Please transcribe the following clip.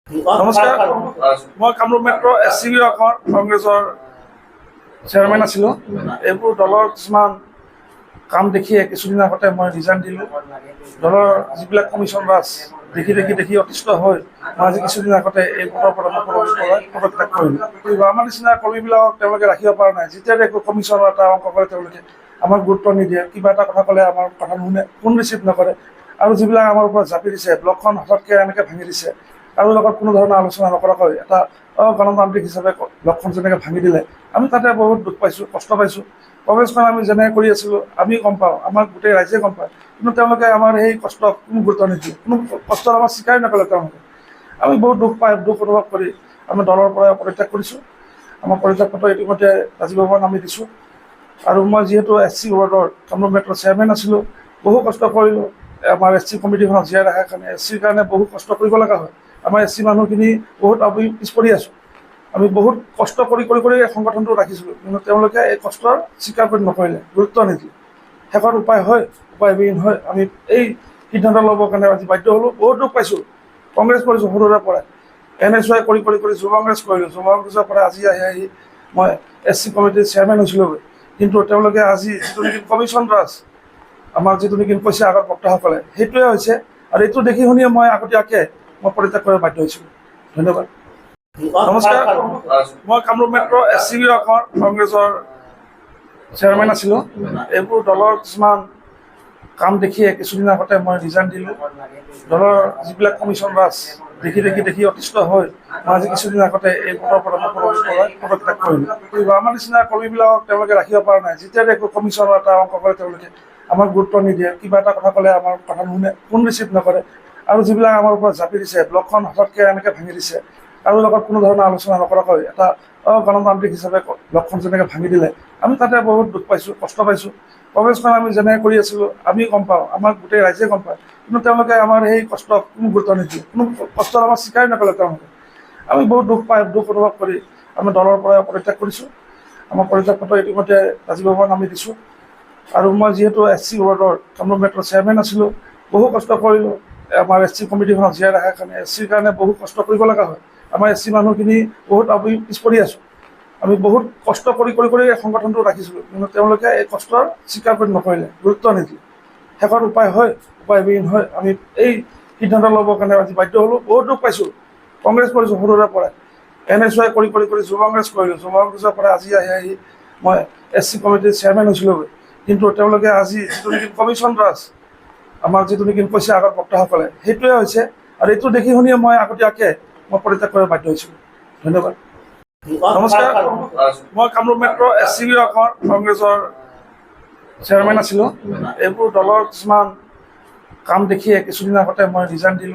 নমস্কাৰ, মই Kamrup metro SCB কংগ্ৰেছৰ চেয়াৰমেন আছিলোঁ। এইবোৰ দলৰ কিছুমান কাম দেখিয়ে কিছুদিন আগতে মই ৰিজাইন দিলোঁ। দলৰ যিবিলাক কমিশ্যন ৰাজ দেখি অতিষ্ঠ হৈ মই আজি কিছুদিন আগতে এই পদৰ পৰা পদত্যাগ কৰিলোঁ। আমাৰ নিচিনা কৰ্মীবিলাকক তেওঁলোকে ৰাখিব পৰা নাই। যেতিয়া একো কমিশ্যনৰ এটা অংক কৰে তেওঁলোকে আমাক গুৰুত্ব নিদিয়ে, কিবা এটা কথা ক'লে আমাৰ কথা নুশুনে, ফোন ৰিচিভ নকৰে। আৰু যিবিলাক আমাৰ ওপৰত জাপি দিছে, ব্লকখন হঠাৎকৈ এনেকৈ ভাঙি দিছে, কাৰো লগত কোনো ধৰণৰ আলোচনা নকৰাকৈ এটা গণতান্ত্ৰিক হিচাপে ব্লকখন যেনেকৈ ভাঙি দিলে, আমি তাতে বহুত দুখ পাইছোঁ, কষ্ট পাইছোঁ। কংগ্ৰেছখন আমি যেনেকৈ কৰি আছিলোঁ আমি গম পাওঁ, আমাক গোটেই ৰাইজে গম পায়, কিন্তু তেওঁলোকে আমাৰ সেই কষ্ট কোনো গুৰুত্ব নিদিয়ে, কোনো কষ্ট আমাৰ স্বীকাৰ নকৰে তেওঁলোকে। আমি বহুত দুখ অনুভৱ কৰি আমি দলৰ পৰা পদত্যাগ কৰিছোঁ। আমাৰ পদত্যাগ পত্ৰ ইতিমধ্যে ৰাজভৱন আমি দিছোঁ। আৰু মই যিহেতু SC ৱাৰ্ডৰ কামৰূপ মেট্ৰ চেয়াৰমেন আছিলোঁ, বহু কষ্ট কৰিলোঁ। আমাৰ SC কমিটিখনক জীয়াই ৰখাৰ কাৰণে, SCৰ কাৰণে বহু কষ্ট কৰিব লগা হয়। আমাৰ SC মানুহখিনি বহুত আমি পিছ পৰি আছোঁ। আমি বহুত কষ্ট কৰি সংগঠনটো ৰাখিছিলোঁ, কিন্তু তেওঁলোকে এই কষ্টৰ স্বীকাৰ কৰি নকৰিলে, গুৰুত্ব নিদিলে। শেষত উপায়বিহীন হয় আমি এই সিদ্ধান্ত ল'বৰ কাৰণে আজি বাধ্য হ'লোঁ। বহুত দুখ পাইছোঁ, কংগ্ৰেছ কৰিছোঁ সৰুৰে পৰাই, NSY কৰি যুৱ কংগ্ৰেছ কৰিলোঁ। যুৱ কংগ্ৰেছৰ পৰা আজি আহি মই SC কমিটিৰ চেয়াৰমেন হৈছিলোঁ। কিন্তু তেওঁলোকে আজি যিটো নেকি কমিশ্যন ৰাজ আমাক যিটো নেকি কৈছে আগৰ বক্তাসকলে, সেইটোৱে হৈছে। আৰু এইটো দেখি শুনিয়ে মই আগতীয়াকৈ পদত্যাগ কৰিব বাধ্য হৈছিলোঁ। ধন্যবাদ। নমস্কাৰ, মই কামৰূপ মেট্ৰ SCB কংগ্ৰেছৰ চেয়াৰমেন আছিলোঁ। এইবোৰ দলৰ কিছুমান কাম দেখিয়ে কিছুদিন আগতে মই ৰিজাইন দিলোঁ। দলৰ যিবিলাক কমিশ্যন ৰাজ দেখি অতিষ্ঠ হৈ মই আজি কিছুদিন আগতে এই পদৰ পৰা পদত্যাগ কৰিলোঁ। আমাৰ নিচিনা কৰ্মীবিলাকক তেওঁলোকে ৰাখিব পৰা নাই। যেতিয়া একো কমিশ্যনৰ এটা অংক কৰে তেওঁলোকে আমাক গুৰুত্ব নিদিয়ে, কিবা এটা কথা ক'লে আমাৰ কথা নুশুনে, ফোন ৰিচিভ নকৰে। আৰু যিবিলাক আমাৰ ওপৰত জাপি দিছে, ব্লকখন হঠাৎকৈ এনেকৈ ভাঙি দিছে, কাৰো লগত কোনো ধৰণৰ আলোচনা নকৰাকৈ এটা গণতান্ত্ৰিক হিচাপে ব্লকখন যেনেকৈ ভাঙি দিলে, আমি তাতে বহুত দুখ পাইছোঁ, কষ্ট পাইছোঁ। কংগ্ৰেছখন আমি যেনেকৈ কৰি আছিলোঁ আমি গম পাওঁ, আমাক গোটেই ৰাইজে গম পায়, কিন্তু তেওঁলোকে আমাৰ সেই কষ্ট কোনো গুৰুত্ব নিদিয়ে, কোনো কষ্ট আমাৰ স্বীকাৰ নকৰে তেওঁলোকে। আমি বহুত দুখ অনুভৱ কৰি আমি দলৰ পৰা পদত্যাগ কৰিছোঁ। আমাৰ পদত্যাগ পত্ৰ ইতিমধ্যে ৰাজভৱন আমি দিছোঁ। আৰু মই যিহেতু SC ৱাৰ্ডৰ কামৰূপ মেট্ৰ চেয়াৰমেন আছিলোঁ, বহু কষ্ট কৰিলোঁ। আমাৰ SC কমিটিখনক জীয়াই ৰখাৰ কাৰণে, SCৰ কাৰণে বহু কষ্ট কৰিব লগা হয়। আমাৰ SC মানুহখিনি বহুত আমি পিছ পৰি আছোঁ। আমি বহুত কষ্ট কৰি সংগঠনটো ৰাখিছিলোঁ, কিন্তু তেওঁলোকে এই কষ্টৰ স্বীকাৰ কৰি নকৰিলে, গুৰুত্ব নিদিলে। শেষত উপায়বিহীন হয় আমি এই সিদ্ধান্ত ল'বৰ কাৰণে আজি বাধ্য হ'লোঁ। বহুত দুখ পাইছোঁ, কংগ্ৰেছ কৰিছোঁ সৰুৰে পৰাই, NSY কৰি যুৱ কংগ্ৰেছ কৰিলোঁ। যুৱ কংগ্ৰেছৰ পৰা আজি আহি মই SC কমিটিৰ চেয়াৰমেন হৈছিলোঁ। কিন্তু তেওঁলোকে আজি যিটো নেকি কমিশ্যন ৰাজ আমাক যিটো নেকি কৈছে আগৰ বক্তাসকলে, সেইটোৱে হৈছে। আৰু এইটো দেখি শুনিয়ে মই আগতীয়াকৈ পদত্যাগ কৰিব বাধ্য হৈছিলোঁ। ধন্যবাদ। নমস্কাৰ, মই কামৰূপ মেট্ৰ SCB কংগ্ৰেছৰ চেয়াৰমেন আছিলোঁ। এইবোৰ দলৰ কিছুমান কাম দেখিয়ে কিছুদিন আগতে মই ৰিজাইন দিলোঁ।